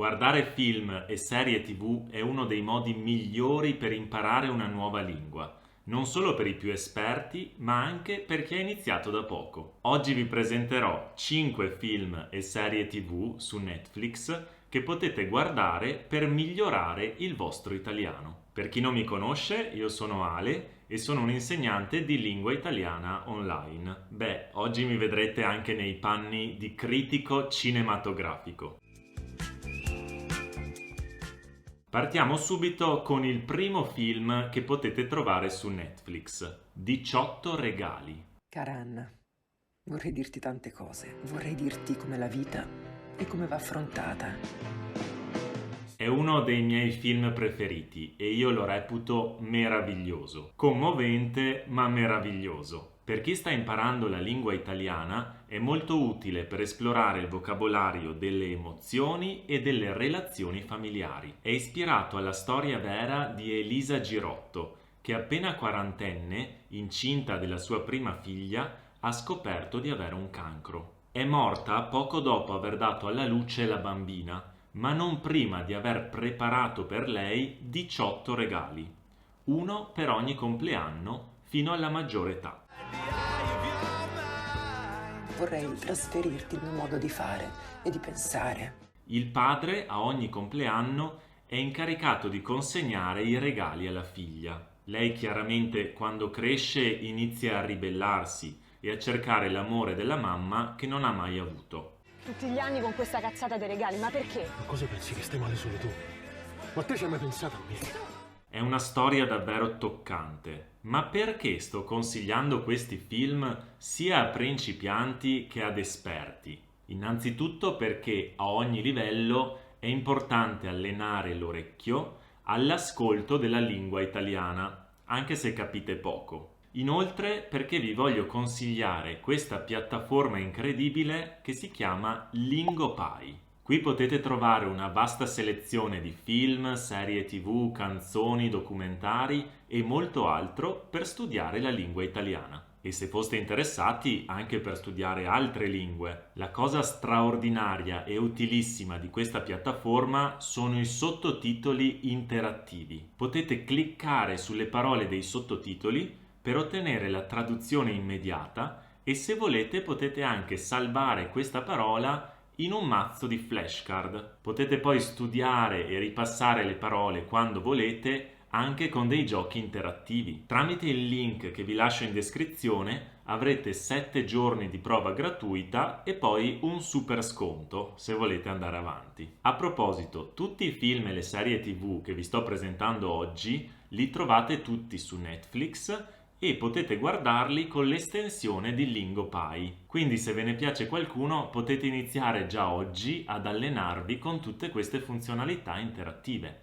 Guardare film e serie TV è uno dei modi migliori per imparare una nuova lingua, non solo per i più esperti, ma anche per chi ha iniziato da poco. Oggi vi presenterò 5 film e serie TV su Netflix che potete guardare per migliorare il vostro italiano. Per chi non mi conosce, io sono Ale e sono un insegnante di lingua italiana online. Oggi mi vedrete anche nei panni di critico cinematografico. Partiamo subito con il primo film che potete trovare su Netflix, 18 regali. Cara Anna, vorrei dirti tante cose. Vorrei dirti come la vita e come va affrontata. È uno dei miei film preferiti e io lo reputo meraviglioso, commovente ma meraviglioso. Per chi sta imparando la lingua italiana è molto utile per esplorare il vocabolario delle emozioni e delle relazioni familiari. È ispirato alla storia vera di Elisa Girotto, che appena quarantenne, incinta della sua prima figlia, ha scoperto di avere un cancro. È morta poco dopo aver dato alla luce la bambina, ma non prima di aver preparato per lei 18 regali, uno per ogni compleanno fino alla maggiore età. Vorrei trasferirti il mio modo di fare e di pensare. Il padre a ogni compleanno è incaricato di consegnare i regali alla figlia. Lei chiaramente quando cresce inizia a ribellarsi e a cercare l'amore della mamma che non ha mai avuto. Tutti gli anni con questa cazzata dei regali, ma perché? Ma cosa pensi che stai male solo tu? Ma te ci hai mai pensato a me? È una storia davvero toccante, ma perché sto consigliando questi film sia a principianti che ad esperti? Innanzitutto perché a ogni livello è importante allenare l'orecchio all'ascolto della lingua italiana, anche se capite poco. Inoltre perché vi voglio consigliare questa piattaforma incredibile che si chiama Lingopie. Qui potete trovare una vasta selezione di film, serie TV, canzoni, documentari e molto altro per studiare la lingua italiana. E se foste interessati anche per studiare altre lingue. La cosa straordinaria e utilissima di questa piattaforma sono i sottotitoli interattivi. Potete cliccare sulle parole dei sottotitoli per ottenere la traduzione immediata e se volete potete anche salvare questa parola in un mazzo di flashcard. Potete poi studiare e ripassare le parole quando volete anche con dei giochi interattivi. Tramite il link che vi lascio in descrizione avrete 7 giorni di prova gratuita e poi un super sconto se volete andare avanti. A proposito, tutti i film e le serie TV che vi sto presentando oggi li trovate tutti su Netflix e potete guardarli con l'estensione di Lingopie. Quindi se ve ne piace qualcuno potete iniziare già oggi ad allenarvi con tutte queste funzionalità interattive.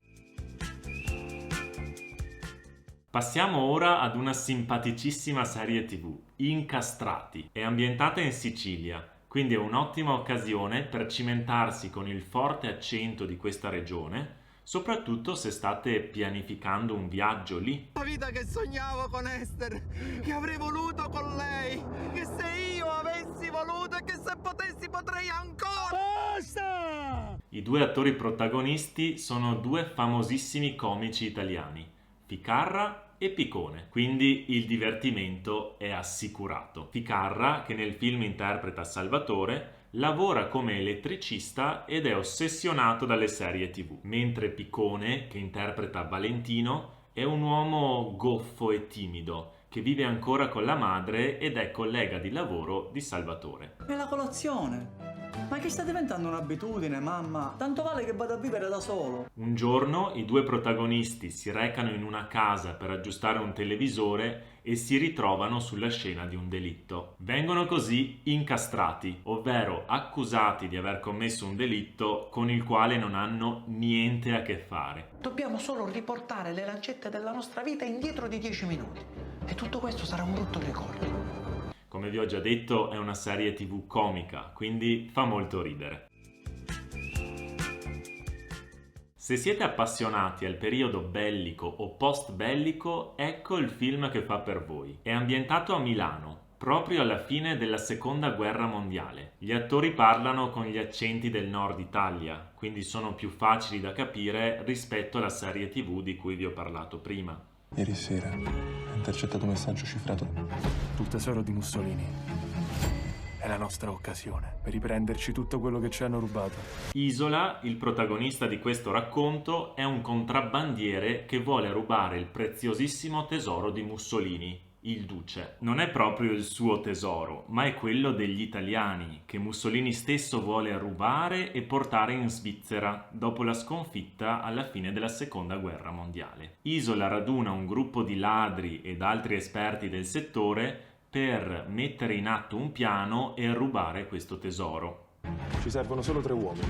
Passiamo ora ad una simpaticissima serie TV, Incastrati. È ambientata in Sicilia, quindi è un'ottima occasione per cimentarsi con il forte accento di questa regione, soprattutto se state pianificando un viaggio lì. La vita che sognavo con Esther, che avrei voluto con lei, che se io avessi voluto e che se potessi potrei ancora. Basta! I due attori protagonisti sono due famosissimi comici italiani, Ficarra e Picone, quindi il divertimento è assicurato. Ficarra, che nel film interpreta Salvatore, lavora come elettricista ed è ossessionato dalle serie TV, mentre Picone, che interpreta Valentino, è un uomo goffo e timido, che vive ancora con la madre ed è collega di lavoro di Salvatore. E la colazione? Ma che sta diventando un'abitudine, mamma? Tanto vale che vada a vivere da solo. Un giorno i due protagonisti si recano in una casa per aggiustare un televisore e si ritrovano sulla scena di un delitto. Vengono così incastrati, ovvero accusati di aver commesso un delitto con il quale non hanno niente a che fare. Dobbiamo solo riportare le lancette della nostra vita indietro di 10 minuti. E tutto questo sarà un brutto ricordo. Come vi ho già detto, è una serie TV comica, quindi fa molto ridere. Se siete appassionati al periodo bellico o post bellico, ecco il film che fa per voi. È ambientato a Milano, proprio alla fine della Seconda Guerra Mondiale. Gli attori parlano con gli accenti del nord Italia, quindi sono più facili da capire rispetto alla serie TV di cui vi ho parlato prima. Ieri sera ho intercettato un messaggio cifrato. Il tesoro di Mussolini. È la nostra occasione per riprenderci tutto quello che ci hanno rubato. Isola, il protagonista di questo racconto, è un contrabbandiere che vuole rubare il preziosissimo tesoro di Mussolini, il Duce. Non è proprio il suo tesoro, ma è quello degli italiani, che Mussolini stesso vuole rubare e portare in Svizzera dopo la sconfitta alla fine della Seconda Guerra Mondiale. Isola raduna un gruppo di ladri ed altri esperti del settore per mettere in atto un piano e rubare questo tesoro. Ci servono solo 3 uomini.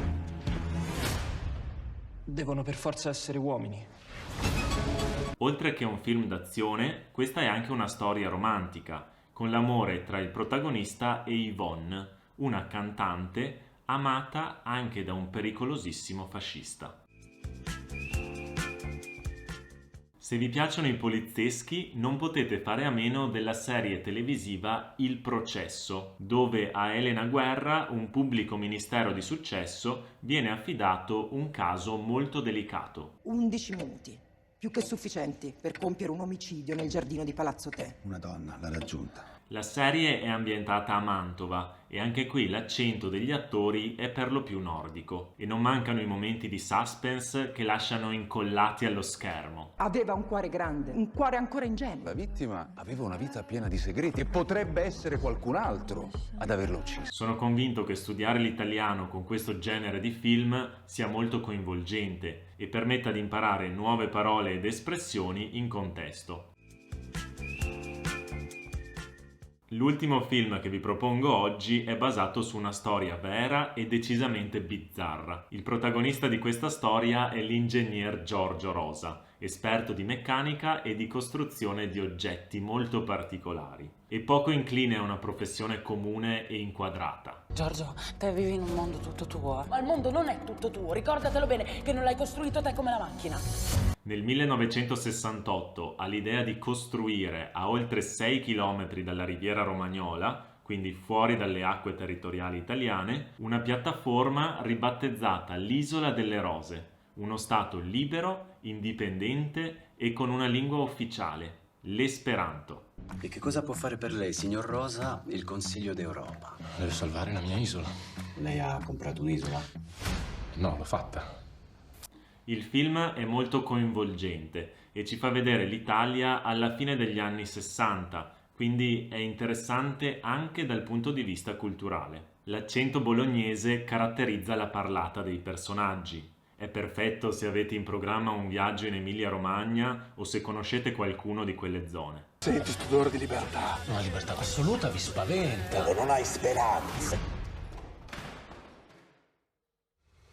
Devono per forza essere uomini. Oltre che un film d'azione, questa è anche una storia romantica, con l'amore tra il protagonista e Yvonne, una cantante amata anche da un pericolosissimo fascista. Se vi piacciono i polizieschi, non potete fare a meno della serie televisiva Il Processo, dove a Elena Guerra, un pubblico ministero di successo, viene affidato un caso molto delicato. 11 minuti, più che sufficienti per compiere un omicidio nel giardino di Palazzo Te. Una donna l'ha raggiunta. La serie è ambientata a Mantova e anche qui l'accento degli attori è per lo più nordico e non mancano i momenti di suspense che lasciano incollati allo schermo. Aveva un cuore grande, un cuore ancora ingenuo. La vittima aveva una vita piena di segreti e potrebbe essere qualcun altro ad averla uccisa. Sono convinto che studiare l'italiano con questo genere di film sia molto coinvolgente e permetta di imparare nuove parole ed espressioni in contesto. L'ultimo film che vi propongo oggi è basato su una storia vera e decisamente bizzarra. Il protagonista di questa storia è l'ingegner Giorgio Rosa, esperto di meccanica e di costruzione di oggetti molto particolari, e poco incline a una professione comune e inquadrata. Giorgio, te vivi in un mondo tutto tuo. Ma il mondo non è tutto tuo, ricordatelo bene, che non l'hai costruito te come la macchina. Nel 1968 ha l'idea di costruire a oltre 6 km dalla riviera romagnola, quindi fuori dalle acque territoriali italiane, una piattaforma ribattezzata l'Isola delle Rose, uno stato libero, indipendente e con una lingua ufficiale, l'esperanto. E che cosa può fare per lei, signor Rosa, il Consiglio d'Europa? Deve salvare la mia isola. Lei ha comprato un'isola? No, l'ho fatta. Il film è molto coinvolgente e ci fa vedere l'Italia alla fine degli anni 60, quindi è interessante anche dal punto di vista culturale. L'accento bolognese caratterizza la parlata dei personaggi. È perfetto se avete in programma un viaggio in Emilia-Romagna o se conoscete qualcuno di quelle zone. Senti, stupore di libertà. Una libertà assoluta vi spaventa. Non hai speranze.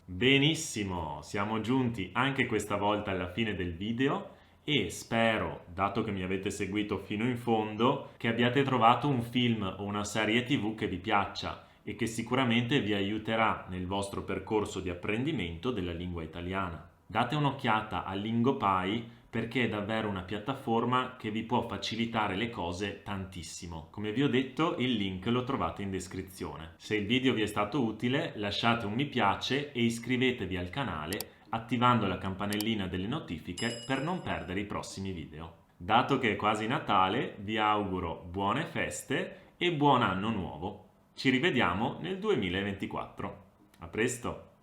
Benissimo, siamo giunti anche questa volta alla fine del video e spero, dato che mi avete seguito fino in fondo, che abbiate trovato un film o una serie TV che vi piaccia e che sicuramente vi aiuterà nel vostro percorso di apprendimento della lingua italiana. Date un'occhiata a Lingopai perché è davvero una piattaforma che vi può facilitare le cose tantissimo. Come vi ho detto, il link lo trovate in descrizione. Se il video vi è stato utile, lasciate un mi piace e iscrivetevi al canale attivando la campanellina delle notifiche per non perdere i prossimi video. Dato che è quasi Natale, vi auguro buone feste e buon anno nuovo. Ci rivediamo nel 2024. A presto!